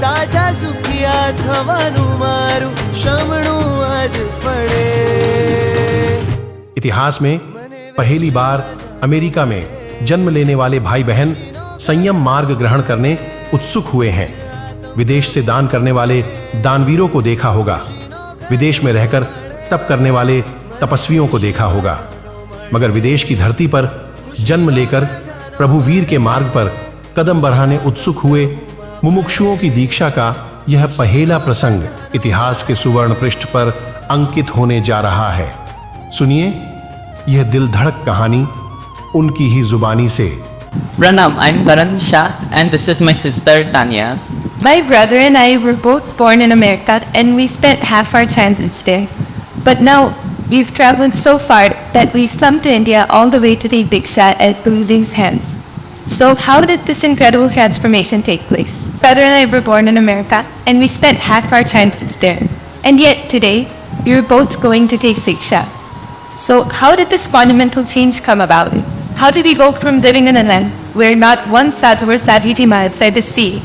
સાચા સુખિયા થવાનું મારું શમણું આજ પડે. इतिहास में पहली बार अमेरिका में जन्म लेने वाले भाई बहन संयम मार्ग ग्रहण करने उत्सुक हुए हैं. विदेश से दान करने वाले दानवीरों को देखा होगा, विदेश में रहकर तप करने वाले तपस्वियों को देखा होगा, मगर विदेश की धरती पर जन्म लेकर प्रभु वीर के मार्ग पर कदम बढ़ाने उत्सुक हुए मुमुक्षुओं की दीक्षा का यह पहेला प्रसंग इतिहास के सुवर्ण पृष्ठ पर अंकित होने जा रहा है. सुनिए यह दिल धड़क कहानी उनकी ही जुबानी से. Pranam, I'm Karan Shah and this is my sister Tanya. My brother and I were both born in America and we spent half our childhoods there. But now we've traveled so far that we've come to India all the way to take Diksha at Gurudev's hands. So how did this incredible transformation take place? Brother and I were born in America and we spent half our childhoods there. And yet today we are both going to take Diksha. So how did this monumental change come about? How did we go from living in a land where not one sadhu or sadhiji outside the sea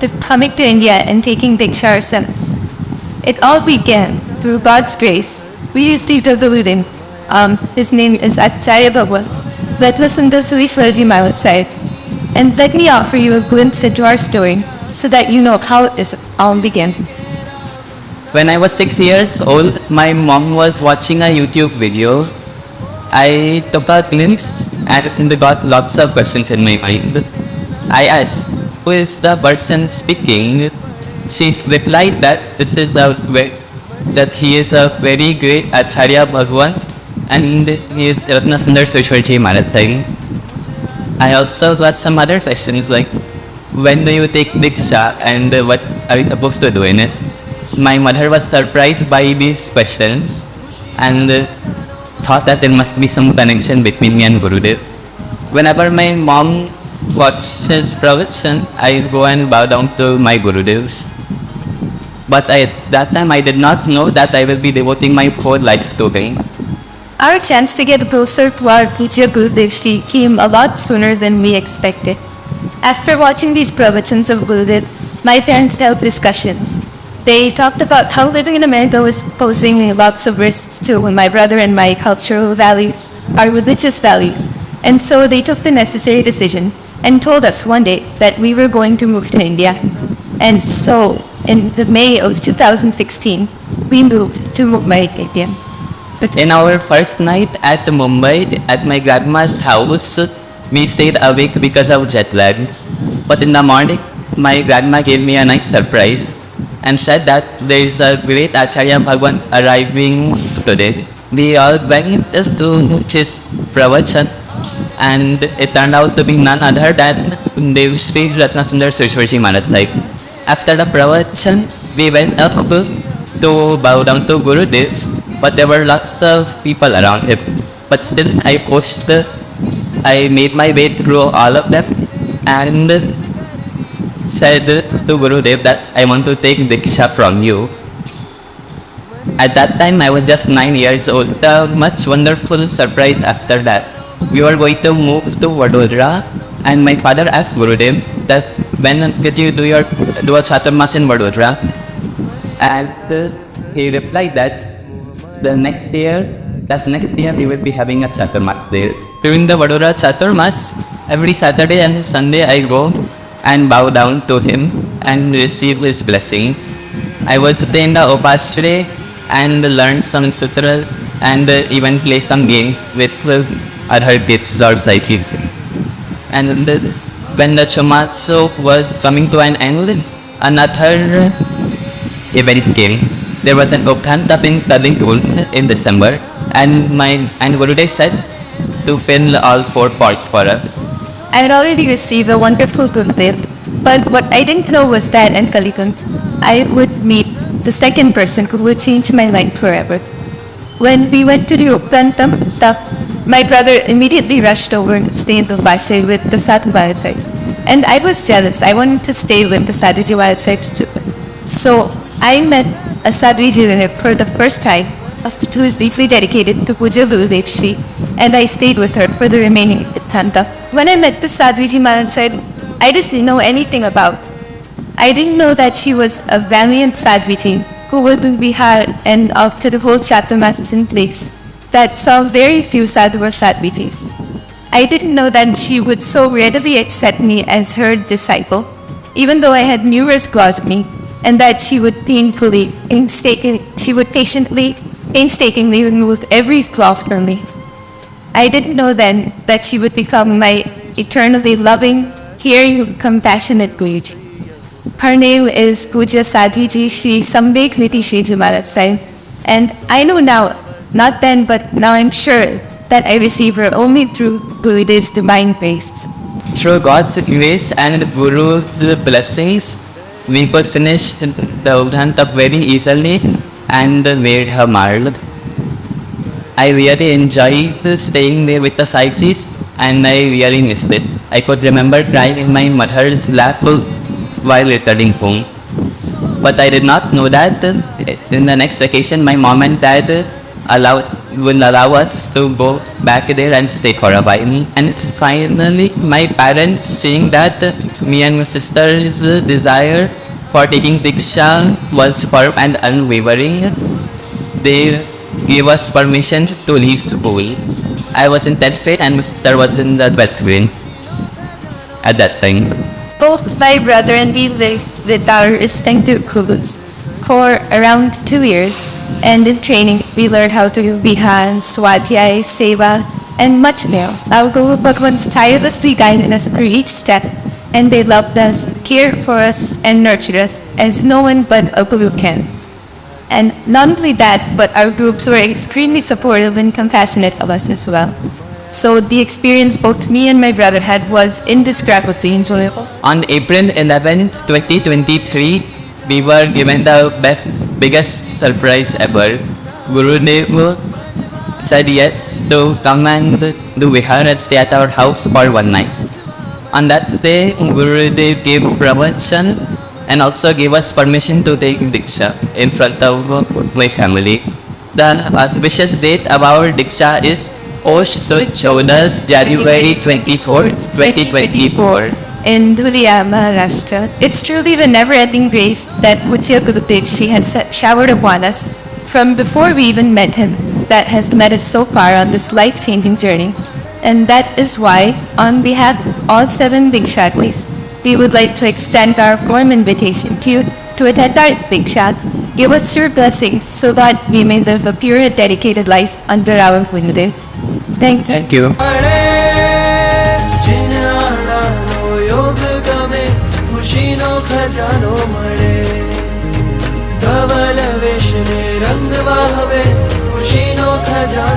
to coming to India and taking Diksha ourselves? It all began through God's grace. We received a Gurudev. His name is Acharya Bhagwan. Let us listen to Surishwarji outside. And let me offer you a glimpse into our story so that you know how it all began. When I was 6 years old, my mom was watching a YouTube video. I took a glimpse and got lots of questions in my mind. I asked, who is the person speaking? She replied that that he is a very great Acharya Bhagwan and he is Ratna Sundar Surishwarji Maharaj. I also got some other questions like, when do you take Diksha and what are you supposed to do in it? My mother was surprised by these questions and thought that there must be some connection between me and Gurudev. Whenever my mom watches pravachan, I go and bow down to my Gurudevs. But at that time I did not know that I will be devoting my whole life to him. Our chance to get closer to our Pujya Gurudev Shri came a lot sooner than we expected. After watching these pravachans of Gurudev, my parents held discussions. They talked about how living in America was posing lots of risks to my brother and my cultural values, our religious values. And so they took the necessary decision and told us one day that we were going to move to India. And so in the May of 2016, we moved to Mumbai, India. In our first night at Mumbai, at my grandma's house, we stayed awake because of jet lag. But in the morning, my grandma gave me a nice surprise and said that there is a great Acharya Bhagwan arriving today. We all went to his pravachan and it turned out to be none other than Dev Sri Ratna Sundar Surishwarji Maharaj. After the pravachan, we went up to bow down to Gurudev's, but there were lots of people around him. But still I made my way through all of them and said to Gurudev that I want to take Diksha from you. At that time I was just 9 years old. A much wonderful surprise after that. We were going to move to Vadodara and my father asked Gurudev that when did you do a Chaturmas in Vadodara? And he replied that the next year we will be having a Chaturmas there. During the Vadodara Chaturmas, every Saturday and Sunday I go and bow down to him and receive his blessings. I would stay in the Upastre and learn some sutras and even play some games with other kids or psychics. And when the Chumaso was coming to an end, another event came. There was an Ukkantap in Tadingul in December and Gurudev said to fill all 4 pots for us. I had already received a wonderful Gurudev, but what I didn't know was that in Kalikund, I would meet the second person who would change my life forever. When we went to the Ukkantap, my brother immediately rushed over to stay in the Vashe with the Sadhu Vajrasaibs. And I was jealous. I wanted to stay with the Sadhuji Vajrasaibs too. So I met a Sadhuji for the first time, who is deeply dedicated to Puja Gurudev Shri, and I stayed with her for the remaining Ukkantap. When I met the Sadhuji Maharaj, I didn't know anything about I didn't know that she was a valiant Sadhviji who would be hard and after the whole Chaturmasas in place that saw very few sadhu or Sadhvijis. I didn't know that she would so readily accept me as her disciple, even though I had numerous flaws in me, and that she would painstakingly remove every flaw from me. I didn't know then that she would become my eternally loving, caring, compassionate Guruji. Her name is Puja Sadhviji Shri Sambek Niti Shri Maharaj Sahib, and I know now, not then but now I'm sure that I receive her only through Gurudev's divine grace. Through God's grace and Guru's blessings, we could finish the Udhantak very easily and made her marveled. I really enjoyed staying there with the Sahibjis and I really missed it. I could remember crying in my mother's lap while returning home. But I did not know that in the next vacation my mom and dad will allow us to go back there and stay for a while. And finally my parents, seeing that me and my sister's desire for taking Diksha was firm and unwavering, they gave us permission to leave school. I was in 10th grade and my sister was in the 12th grade at that time. Both my brother and me lived with our respective gurus for around 2 years, and in training we learned how to do Bihan, Swadhyay, Seva, and much more. Our Guru Bhagwans tirelessly guided us through each step, and they loved us, cared for us, and nurtured us as no one but a Guru can. And not only that, but our groups were extremely supportive and compassionate of us as well. So the experience both me and my brother had was indescribably enjoyable. On April 11th, 2023, we were given the biggest surprise ever. Gurudev said yes to come and do Vihar and stay at our house for one night. On that day, Gurudev gave pravachan and also gave us permission to take Diksha in front of my family. The auspicious date of our Diksha is Osh Sud Chaudas, January 24th, 2024. In Dhulia, Maharashtra. It's truly the never-ending grace that Pujya Gurudev Shri has showered upon us from before we even met him that has led us so far on this life-changing journey. And that is why, on behalf of all 7 Dikshatris, we would like to extend our warm invitation to you to attend our Diksha. Give us your blessings so that we may live a pure and dedicated life under our Gurudevs. Thank you. Thank you. ખુશીનો ખજાનો મળે ધવલ વેશને રંગ વાહવે ખુશીનો ખજાનો